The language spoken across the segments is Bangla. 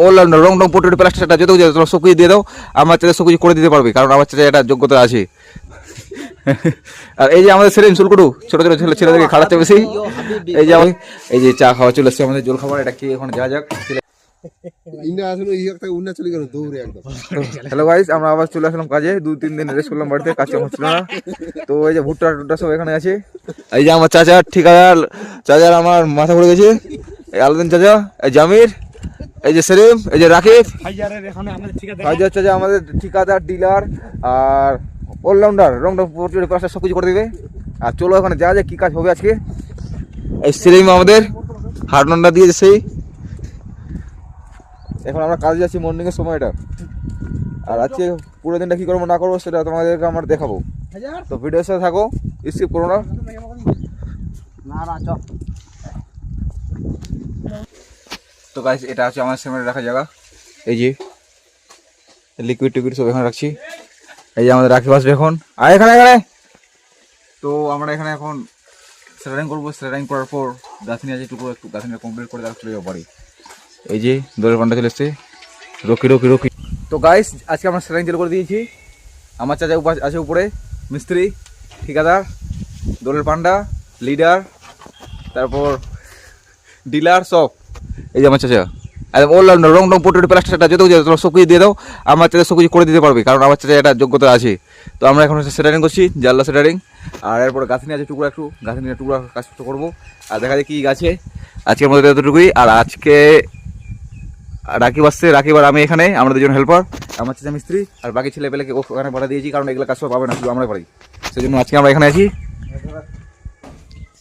অলরাউন্ডার রং টং পটুটি প্লাস্টারটা যত তোমরা সব কিছু দিয়ে দাও, আমার চাচা সব কিছু করে দিতে পারবে, কারণ আমার চাচা এটা যোগ্যতা আছে। আর এই যে আমাদের সেলিম সুলকুটু ছোট ছোট ছেলেদেরকে খাড়াচ্ছে বেশি। এই যে চা খাওয়া চলে এসছে আমাদের, জল খাবার, এটা খেয়ে এখন যাওয়া যাক। হ্যালো গাইস, আমরা আবার চলে আসলাম কাজে, 2-3 দিন রেস্ট করলাম বাড়িতে, কাজ কাম হচ্ছিল না। তো এই যে ভুট্টা টুট্টা সব এখানে আছে। এই যে আমার চাচা ঠিকাদার, চাচার আমার মাথা ঘুরে গেছে, এই আলাদিন চাচা, এই জামির, এই যে সেলিম, এই যে রাকিব, হাজার চাচা আমাদের ঠিকাদার, ডিলার আর অলরাউন্ডার, রং প্লাস্টার সব কিছু করে দেবে। আর চলো ওখানে যাওয়া যায়, কি কাজ হবে আজকে। এই সেলিম আমাদের হারনান্ডা দিয়েছে সেই। এখন আমরা কাজে যাচ্ছি মর্নিং এর সময়টা, আর আজকে পুরো দিনটা কি করবো না করবো সেটা তোমাদেরকে আমরা দেখাবো। তো ভিডিওর সাথে থাকো, স্কিপ করো না। তো গাইস, এটা হচ্ছে আমার সিমেন্ট রাখার জায়গা। এই যে লিকুইড টিকুইড সব এখানে রাখছি। এই যে আমাদের রাখি আসবে এখন, আর এখানে তো আমরা এখানে এখন স্যালারিং করবো। স্যালারিং করার পর গাঁথনি আছে একটু গাঁথনি কমপ্লিট করে তারপর চলে যাবো বাড়ি। এই যে দলের পান্ডা চলে এসছে, রকি। তো গাইস, আজকে আমরা স্যালারিং চালু করে দিয়েছি। আমার চাচা আছে উপরে, মিস্ত্রি, ঠিকাদার, দলের পান্ডা, লিডার, তারপর ডিলার সব। এই যে আমার চাচা, আর অলরাউন্ডার রং টং পটুটি প্লাস্টারটা যত তোমরা সব কিছু দিয়ে দাও, আমার চাচা সব কিছু করে দিতে পারবে, কারণ আমার চাচা এটা যোগ্যতা আছে। তো আমরা এখন সেটারিং করছি, জানলা সেটারিং, আর এরপরে গাঁথনি আছে টুকরা একটু, গাঁথনি টুকরা কাজ করবো। আর দেখা যায় কি গাছে আজকের মধ্যে এতটুকুই। আর আজকে রাকিব আসছে, রাকিব আর আমি এখানে, আমরা দুজন হেল্পার, আমার চাচা মিস্ত্রি, আর বাকি ছেলে পেলেকে ওখানে পাঠা দিয়েছি, কারণ এগুলো কাজ সব পাবে না, শুধু আমরা পারি, সেই জন্য আজকে আমরা এখানে আছি।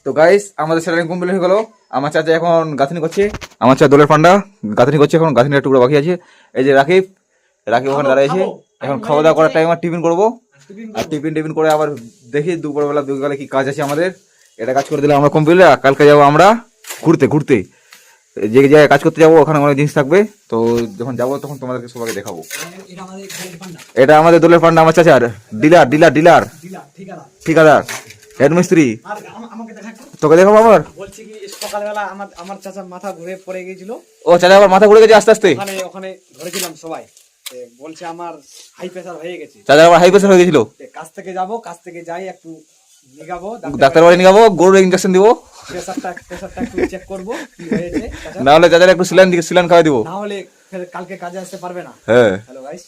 তো গাইস, আমাদের সেটারিং কমপ্লিট হয়ে গেল। আমার চাচা এখন গাঁথনি করছে, আমার চাচা দলের পান্ডা গাঁথনি করছে, এখন গাঁথনির টুকরো বাকি আছে। এই যে রাকিব ওখানে দাঁড়িয়েছে, এখন খাওয়া দাওয়া করার টাইম আর টিফিন করবো। আর টিফিন করে আবার দেখি দুপুরবেলা কি কাজ আছে আমাদের। এটা কাজ করে দিলে আমরা কমপ্লিট। কালকে যাবো আমরা ঘুরতে, যে জায়গায় কাজ করতে যাবো ওখানে অনেক জিনিস থাকবে। তো যখন যাবো তখন তোমাদেরকে সবাইকে দেখাবো। এটা আমাদের দলের পান্ডা, আমার চাচার ডিলার ঠিকাদার, হেড মিস্ত্রি। তোকে দেখাবো আবার, বলছি কি সকালবেলা আমার চাচা মাথা ঘুরে পড়ে গিয়েছিল। ও চাচা আবার মাথা ঘুরে গেছে আস্তে ওখানে ধরেছিলাম সবাই, বলছে আমার হাই প্রেসার হয়ে গেছে। চাচা আবার হাই প্রেসার হয়ে গেছিল। কাজ থেকে যাই একটু নিগাবো, ডাক্তার বাড়ি নিয়ে যাবো, গরুর ইনজেকশন দিবো, প্রেসারটা একটু চেক করবো কি হয়েছে। না হলে চাচার একটু সিলান খাওয়াই দিবো, না হলে কালকে কাজে আসতে পারবে না। হ্যাঁ, hello guys,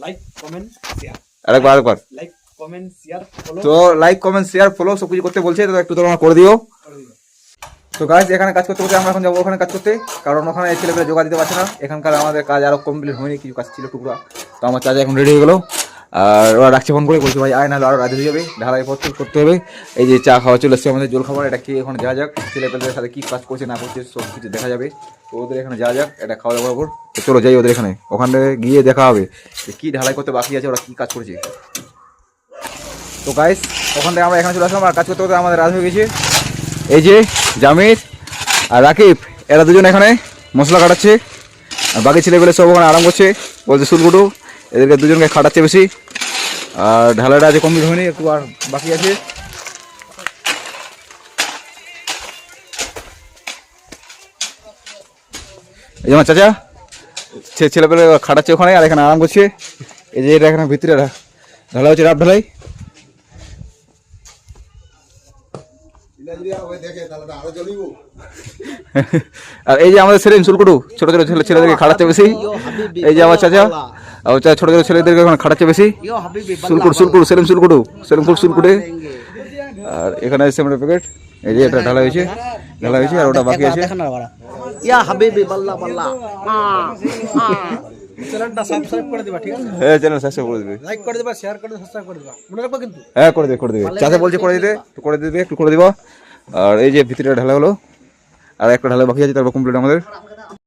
like comment share, আরেকবার লাইক কমেন্ট শেয়ার ফলো। তো লাইক কমেন্ট শেয়ার ফলো সব কিছু করতে বলছে, তো একটু তোমরা করে দিও। তো গাইস, এখানে কাজ করতে আমরা এখন যাবো ওখানে কাজ করতে, কারণ ওখানে ছেলেপেলে জোগাড় দিতে পারছে না। এখানকার আমাদের কাজ আরো কমপ্লিট হয়নি, কিছু কাজ ছিল টুকরা। তো আমার চাচা এখন রেডি হয়ে গেলো, আর ওরা রাখছে ফোন করে, বলছে ভাই আয়, নাহলে আরো রাতে হয়ে যাবে, ঢালাই পত্র করতে হবে। এই যে চা খাওয়া চলে এসছে আমাদের, জল খাবার, এটা খেয়ে এখন যাওয়া যাক। ছেলেপেলেদের সাথে কি কাজ করছে না করছে সব কিছু দেখা যাবে। তো ওদের এখানে যাওয়া যাক, এটা খাওয়া দাওয়ার পর। তো চলো যাই ওদের এখানে, ওখানে গিয়ে দেখা হবে যে কি ঢালাই করতে বাকি আছে, ওরা কি কাজ করছে। তো গাইস, ওখান থেকে আমরা এখানে চলে আসলাম, আর কাজ করতে আমাদের রাত হয়ে গেছে। এই যে জামির আর রাকিব, এরা দুজন এখানে মশলা কাটাচ্ছে, আর বাকি ছেলেপেলে সব ওখানে আরাম করছে, বলছে সুলগুটু। এদেরকে দুজনকে খাটাচ্ছে বেশি। আর ঢালাইটা আছে কমপ্লিট হয়নি, একটু আর বাকি আছে। এই যে আমার চাচা ছেলেপেলে খাটাচ্ছে ওখানে, আর এখানে আরাম করছে। এই যে এটা এখানে ভিতরে ঢালাই হচ্ছে, রাত ঢালাই। আর এই যে আমাদের সেলিম সুলকুটু ছোট ছেলেদেরকে খাটাচ্ছে বেশি। এই যে আমার চাচা ছোট ছেলেদেরকে এখন খাটাচ্ছে বেশি। সেলিম সুলকুটু। আর এখানে সিমেন্টের প্যাকেট, এই যে এটা ঢালা হয়েছে, আর ওটা বাকি আছে। চ্যানেলটা সাবস্ক্রাইব করে দিবা, ঠিক আছে? হ্যাঁ, চ্যানেল সাবস্ক্রাইব করে দিবে, লাইক করে দিবা, শেয়ার করে দিবা, সাবস্ক্রাইব করে দিবা, মনে রাখবা কিন্তু। হ্যাঁ, করে দেবে। চাচা বলছে করে দিতে, একটু করে দিবা। আর এই যে ভিতরে ঢালা হলো, আর একটা ঢালা বাকি আছে, তারপর কমপ্লিট আমাদের।